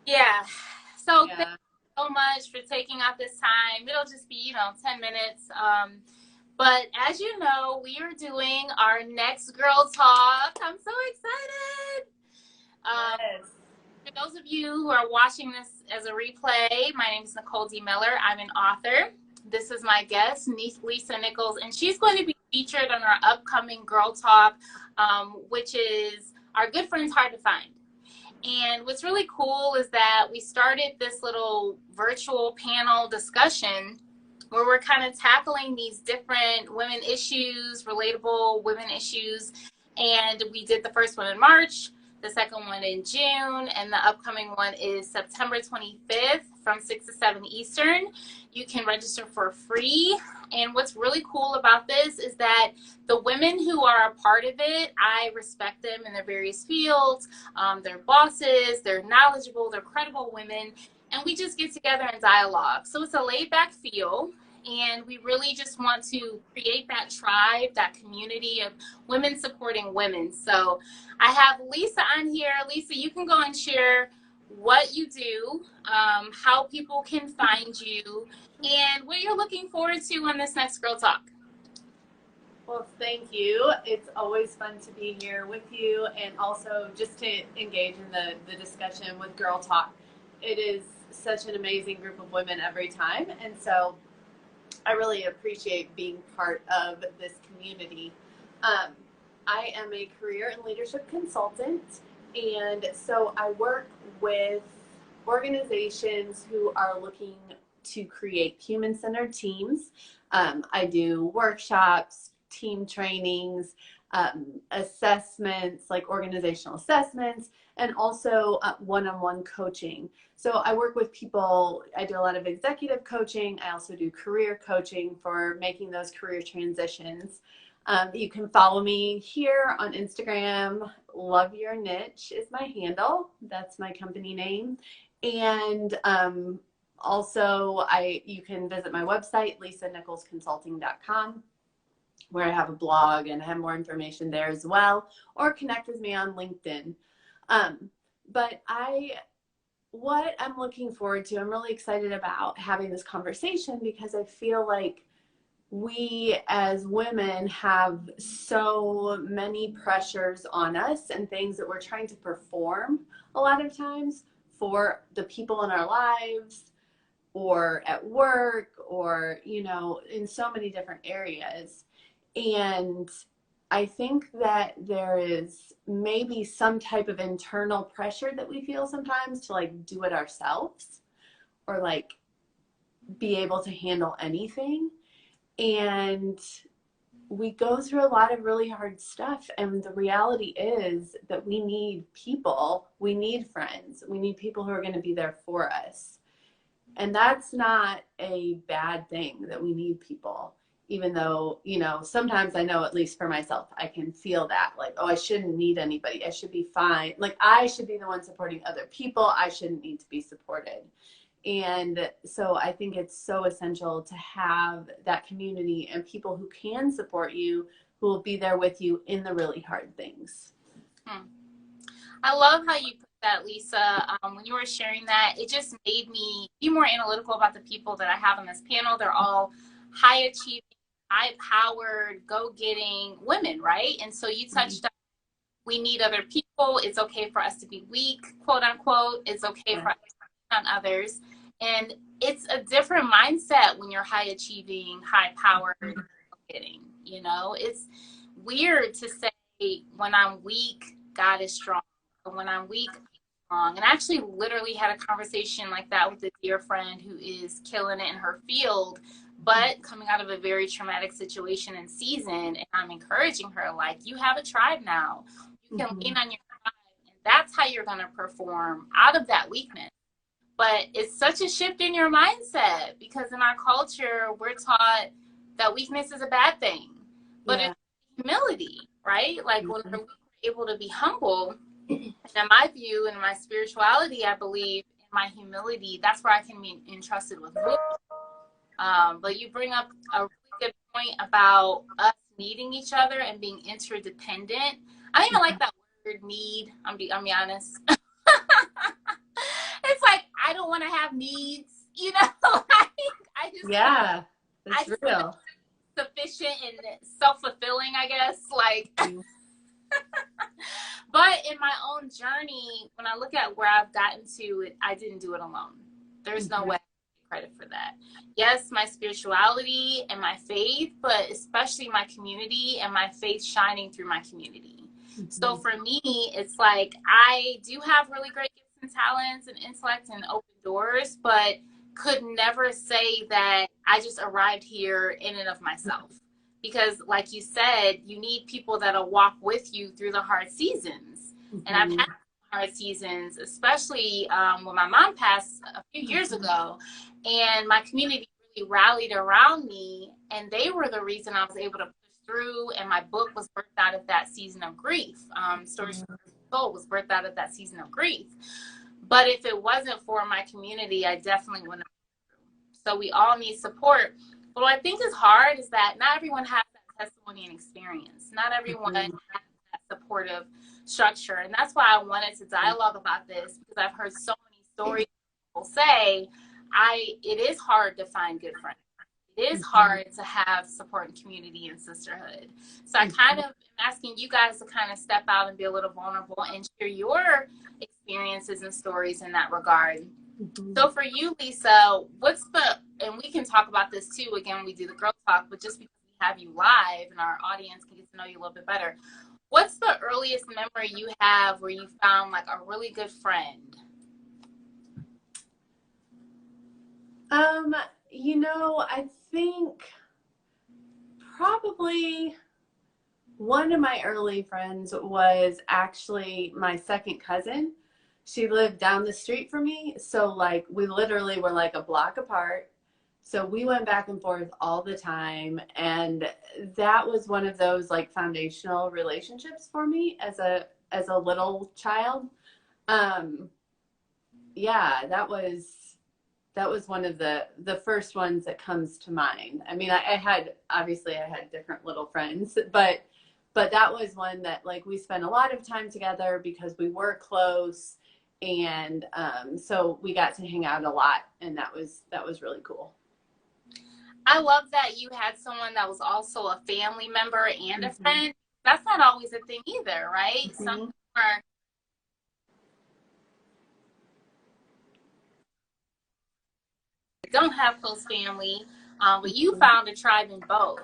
Yeah. So thank Yeah. you so much for taking out this time. It'll just be, 10 minutes. But as you know, we are doing our next girl talk. I'm so excited. Um, Yes. for those of you who are watching this as a replay, my name is Nicole D. Miller. I'm an author. This is my guest, Lisa Nichols, and she's going to be featured on our upcoming Girl Talk, which is Our Good Friends Hard to Find. And what's really cool is that we started this little virtual panel discussion where we're kind of tackling these different women issues, relatable women issues. And we did the first one in March, the second one in June, and the upcoming one is September 25th from 6 to 7 Eastern. You can register for free. And what's really cool about this is that the women who are a part of it, I respect them in their various fields. They're bosses, they're knowledgeable, they're credible women, and we just get together and dialogue. So it's a laid back feel, and we really just want to create that tribe, that community of women supporting women. So I have Lisa on here. Lisa, you can go and share what you do, how people can find you, and what you're looking forward to on this next Girl Talk. Well, thank you. It's always fun to be here with you and also just to engage in the discussion with Girl Talk. It is such an amazing group of women every time. And so I really appreciate being part of this community. I am a career and leadership consultant. And so I work with organizations who are looking to create human-centered teams. I do workshops, team trainings, assessments, like organizational assessments, and also one-on-one coaching. So I work with people, I do a lot of executive coaching. I also do career coaching for making those career transitions. You can follow me here on Instagram. Love Your Niche is my handle. That's my company name. And also, you can visit my website, lisanicholsconsulting.com, where I have a blog and I have more information there as well, or connect with me on LinkedIn. But what I'm looking forward to, I'm really excited about having this conversation because I feel like we as women have so many pressures on us and things that we're trying to perform a lot of times for the people in our lives or at work or, in so many different areas. And I think that there is maybe some type of internal pressure that we feel sometimes to do it ourselves or be able to handle anything. And we go through a lot of really hard stuff. And the reality is that we need people, we need friends, we need people who are going to be there for us. And that's not a bad thing that we need people, even though, sometimes I know, at least for myself, I can feel that I shouldn't need anybody. I should be fine. I should be the one supporting other people. I shouldn't need to be supported. And so I think it's so essential to have that community and people who can support you, who will be there with you in the really hard things. I love how you put that, Lisa. When you were sharing that, it just made me be more analytical about the people that I have on this panel. They're all high achieving, high powered, go getting women, right? And so you touched on, we need other people. It's okay for us to be weak, quote unquote. It's okay for us to on others. And it's a different mindset when you're high achieving, high powered, getting, it's weird to say when I'm weak, God is strong. Or when I'm weak, I'm strong. And I actually literally had a conversation like that with a dear friend who is killing it in her field, but coming out of a very traumatic situation and season. And I'm encouraging her, you have a tribe now. You can lean on your tribe, and that's how you're going to perform out of that weakness. But it's such a shift in your mindset because in our culture, we're taught that weakness is a bad thing. But it's humility, right? When we're able to be humble, and in my view, in my spirituality, I believe in my humility, that's where I can be entrusted with wisdom. But you bring up a really good point about us needing each other and being interdependent. I don't even like that word need. I'm be honest. It's want to have needs, you know. Like, I just Yeah, I that's just real. sufficient and self-fulfilling, I guess. Like, but in my own journey, when I look at where I've gotten to, I didn't do it alone. There's no way I can take credit for that. Yes, my spirituality and my faith, but especially my community and my faith shining through my community. So for me, it's like I do have really great gifts and talents and intellect and open doors, but could never say that I just arrived here in and of myself. Because like you said, you need people that'll walk with you through the hard seasons. And I've had hard seasons, especially when my mom passed a few years ago, and my community really rallied around me, and they were the reason I was able to push through, and my book was birthed out of that season of grief. Stories from the Soul was birthed out of that season of grief. But if it wasn't for my community, I definitely wouldn't have. So we all need support. But what I think is hard is that not everyone has that testimony and experience. Not everyone has that supportive structure. And that's why I wanted to dialogue about this, because I've heard so many stories people say, it is hard to find good friends. It is hard to have support and community and sisterhood. So I kind of am asking you guys to kind of step out and be a little vulnerable and share your experiences and stories in that regard. So for you, Lisa, and we can talk about this too, again, when we do the girl talk, but just because we have you live and our audience can get to know you a little bit better, what's the earliest memory you have where you found like a really good friend? I think probably one of my early friends was actually my second cousin. She lived down the street from me. So like we literally were like a block apart. So we went back and forth all the time. And that was one of those like foundational relationships for me as a little child. Yeah, that was one of the first ones that comes to mind. I mean, I had different little friends, but that was one that like we spent a lot of time together because we were close, and so we got to hang out a lot, and that was really cool. I love that you had someone that was also a family member and a friend. That's not always a thing either, right? Some people don't have close family, but you found a tribe in both.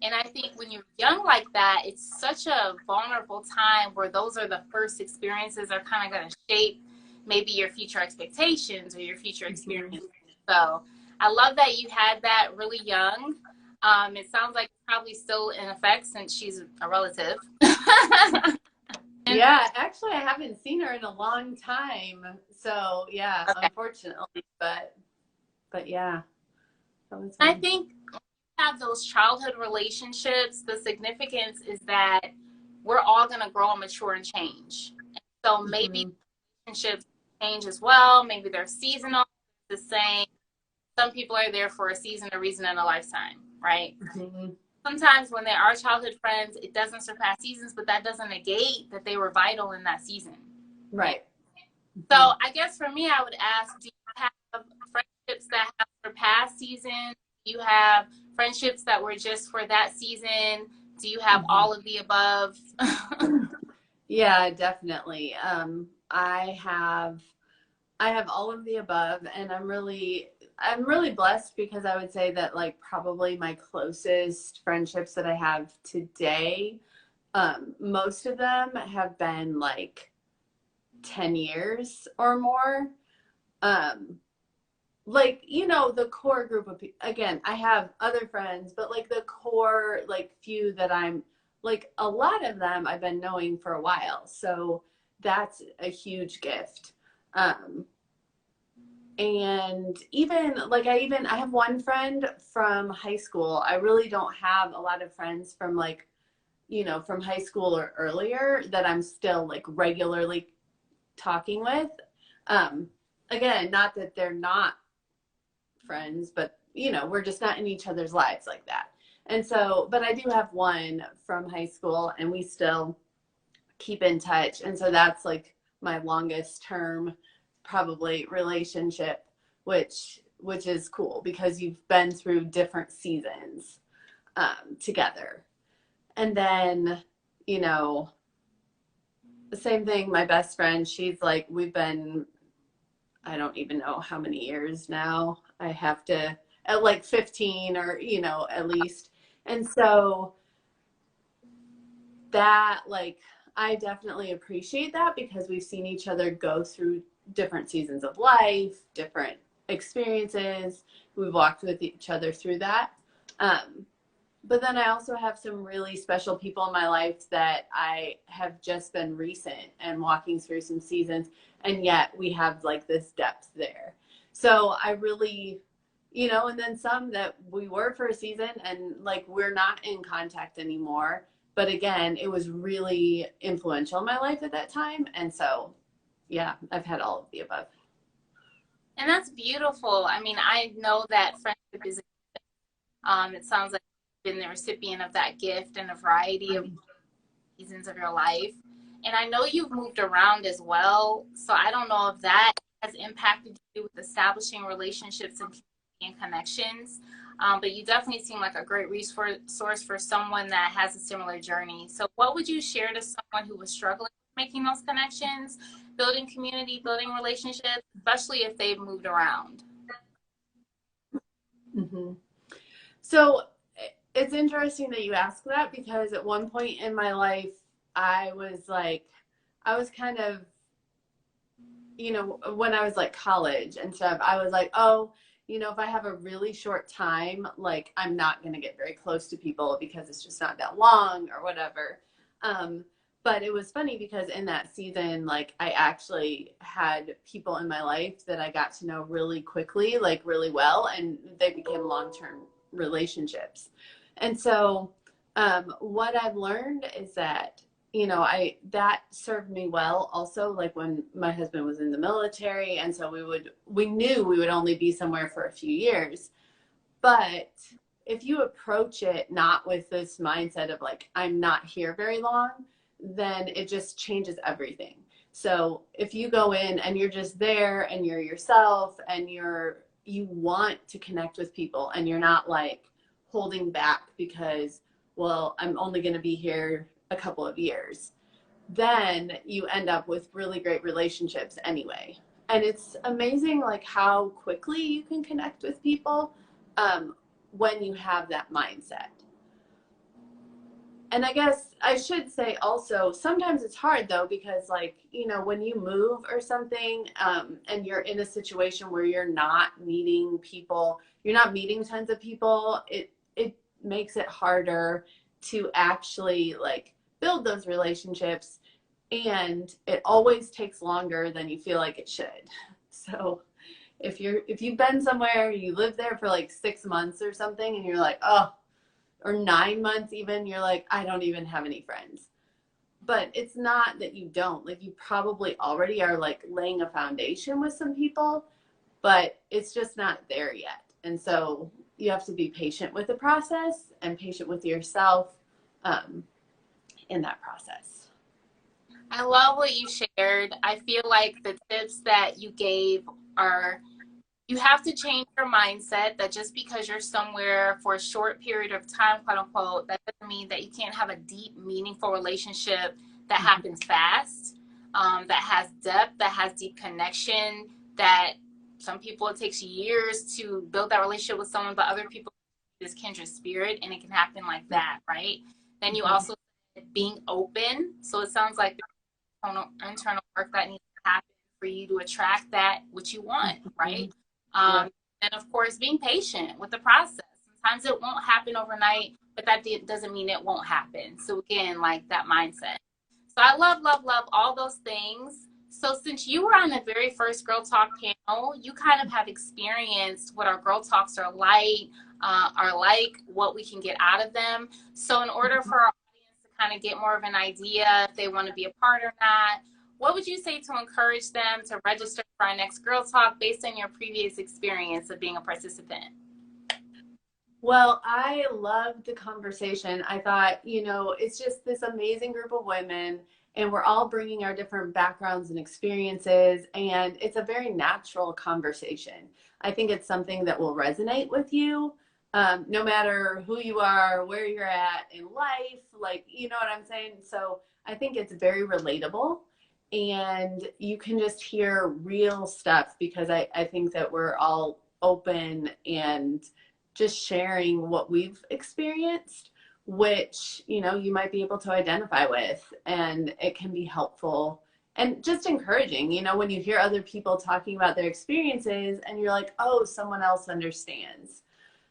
And I think when you're young like that, it's such a vulnerable time where those are the first experiences are kind of going to shape maybe your future expectations or your future experiences. So I love that you had that really young. It sounds like it's probably still in effect since she's a relative. Yeah, actually, I haven't seen her in a long time. So yeah, okay. Unfortunately, but yeah. I think when you have those childhood relationships, the significance is that we're all going to grow and mature and change. And so maybe relationships change as well. Maybe they're seasonal, the same. Some people are there for a season, a reason, and a lifetime, right? Sometimes when they are childhood friends, it doesn't surpass seasons, but that doesn't negate that they were vital in that season. Right. So I guess for me, I would ask, do you have friendships that have surpassed seasons? Do you have friendships that were just for that season? Do you have all of the above? Yeah, definitely. I have all of the above, and I'm really blessed because I would say that like probably my closest friendships that I have today, most of them have been like 10 years or more. Like, the core group of people, again, I have other friends, but like the core, like few that I'm like, a lot of them I've been knowing for a while. So that's a huge gift. And even like, I have one friend from high school. I really don't have a lot of friends from like, from high school or earlier that I'm still like regularly talking with. Again, not that they're not friends, but we're just not in each other's lives like that. And so, but I do have one from high school, and we still keep in touch. And so that's like my longest term probably relationship. which is cool because you've been through different seasons together. And then, you know, the same thing, my best friend, she's like, we've been, I don't even know how many years now. I have to, at like 15 or, you know, at least. And so that, like, I definitely appreciate that because we've seen each other go through different seasons of life, different experiences. We've walked with each other through that. But then I also have some really special people in my life that I have just been recent and walking through some seasons, and yet we have like this depth there. So I really, you know, and then some that we were for a season and like we're not in contact anymore. But again, it was really influential in my life at that time. And so, yeah, I've had all of the above. And that's beautiful. I mean, I know that friendship is, it sounds like you've been the recipient of that gift in a variety of seasons of your life. And I know you've moved around as well. So I don't know if that has impacted you with establishing relationships and connections. But you definitely seem like a great resource for someone that has a similar journey. So what would you share to someone who was struggling with making those connections, building community, building relationships, especially if they've moved around? Mm-hmm. So it's interesting that you ask that because at one point in my life, I was kind of, you know, when I was like college and stuff, I was like, oh, you know, if I have a really short time, like I'm not going to get very close to people because it's just not that long or whatever. But it was funny because in that season, like I actually had people in my life that I got to know really quickly, like really well, and they became long-term relationships. And so what I've learned is that, you know, that served me well also, like when my husband was in the military. And so we knew we would only be somewhere for a few years. But if you approach it not with this mindset of like, I'm not here very long, then it just changes everything. So if you go in and you're just there and you're yourself and you want to connect with people and you're not like holding back because, well, I'm only going to be here a couple of years, then you end up with really great relationships anyway. And it's amazing like how quickly you can connect with people when you have that mindset. And I guess I should say also, sometimes it's hard though, because like, you know, when you move or something and you're in a situation where you're not meeting people, you're not meeting tons of people, it makes it harder to actually like build those relationships. And it always takes longer than you feel like it should. So if you've been somewhere, you live there for like 6 months or something, and you're like, oh, or 9 months even, you're like, I don't even have any friends. But it's not that you don't. Like you probably already are like laying a foundation with some people, but it's just not there yet. And so you have to be patient with the process and patient with yourself in that process. I love what you shared. I feel like the tips that you gave are, you have to change your mindset that just because you're somewhere for a short period of time, quote unquote, that doesn't mean that you can't have a deep, meaningful relationship that happens fast, that has depth, that has deep connection, that some people it takes years to build that relationship with someone, but other people this kindred spirit and it can happen like that, right? Then you also being open. So it sounds like internal work that needs to happen for you to attract that which you want, right? Yeah. And of course, being patient with the process. Sometimes it won't happen overnight, but that doesn't mean it won't happen. So again, like that mindset. So I love, love, love all those things. So since you were on the very first Girl Talk panel, you kind of have experienced what our Girl Talks are like, what we can get out of them. So in order for our audience to kind of get more of an idea if they want to be a part or not, what would you say to encourage them to register for our next Girl Talk based on your previous experience of being a participant? Well, I loved the conversation. I thought, you know, it's just this amazing group of women, and we're all bringing our different backgrounds and experiences, and it's a very natural conversation. I think it's something that will resonate with you, no matter who you are, where you're at in life, like, you know what I'm saying? So I think it's very relatable, and you can just hear real stuff because I think that we're all open and just sharing what we've experienced, which, you know, you might be able to identify with, and it can be helpful and just encouraging, you know, when you hear other people talking about their experiences and you're like, oh, someone else understands.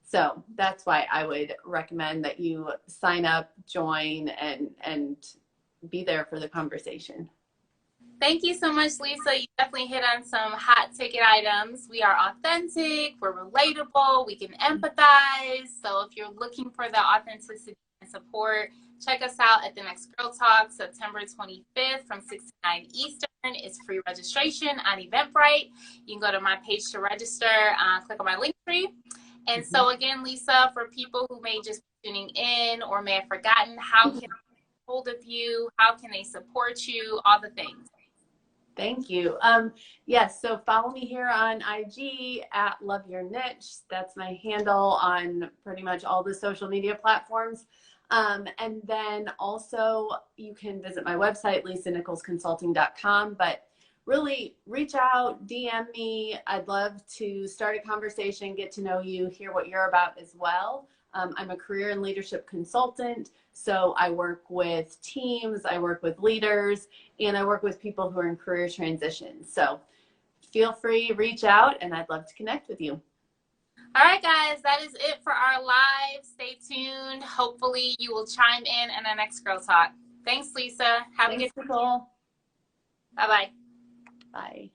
So that's why I would recommend that you sign up, join, and be there for the conversation. Thank you so much, Lisa. You definitely hit on some hot ticket items. We are authentic, we're relatable, we can empathize. So if you're looking for the authenticity and support, check us out at the next Girl Talk, September 25th from 6 to 9 Eastern. It's free registration on Eventbrite. You can go to my page to register, click on my link tree. And so again, Lisa, for people who may just be tuning in or may have forgotten, how can they get hold of you? How can they support you? All the things. Thank you. Yes, so follow me here on IG at Love Your Niche. That's my handle on pretty much all the social media platforms. And then also you can visit my website, lisanicholsconsulting.com. But really reach out, DM me. I'd love to start a conversation, get to know you, hear what you're about as well. I'm a career and leadership consultant, so I work with teams, I work with leaders, and I work with people who are in career transitions. So feel free, reach out, and I'd love to connect with you. All right, guys, that is it for our live. Stay tuned. Hopefully you will chime in our next Girl Talk. Thanks, Lisa. Have a good day. Nicole. Bye-bye. Bye.